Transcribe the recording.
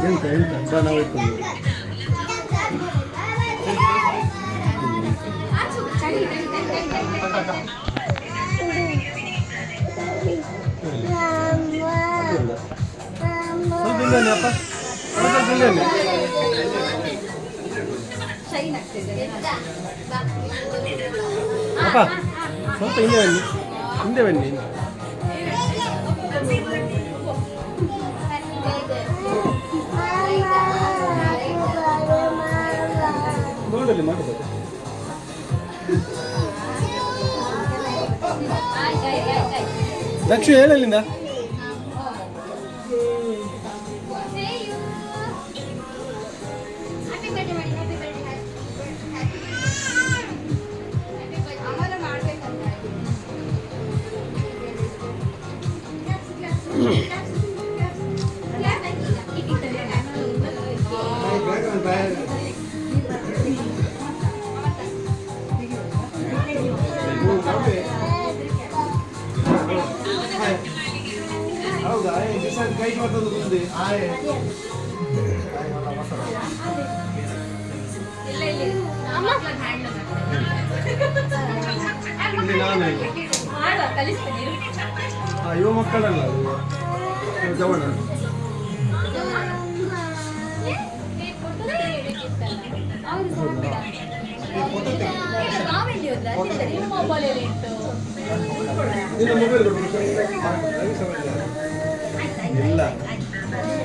ಎಂತ ನಾವು ಇಟ್ಕೊಂಡು ಸ್ವಲ್ಪ ಇಲ್ಲೇ ಅಪ್ಪ ಸ್ವಲ್ಪ ಇಲ್ಲೇ ಅಪ್ಪ ಸ್ವಲ್ಪ ಹಿಂದೆ ಬನ್ನಿ ಹಿಂದೆ ಬನ್ನಿ ನೋಡಲ್ಲಿ ಮಾಡಬೇಕು ಲಕ್ಷ್ಮಿ ಹೇಳಲ್ಲಿಂದ ಹೌದಾ ಗೈಡ್ ಮಾಡೋದು ಮುಂದೆ ಯುವ ಮಕ್ಕಳಲ್ಲ ಜವಣ ಮೊಬೈಲ್ ಇಲ್ಲ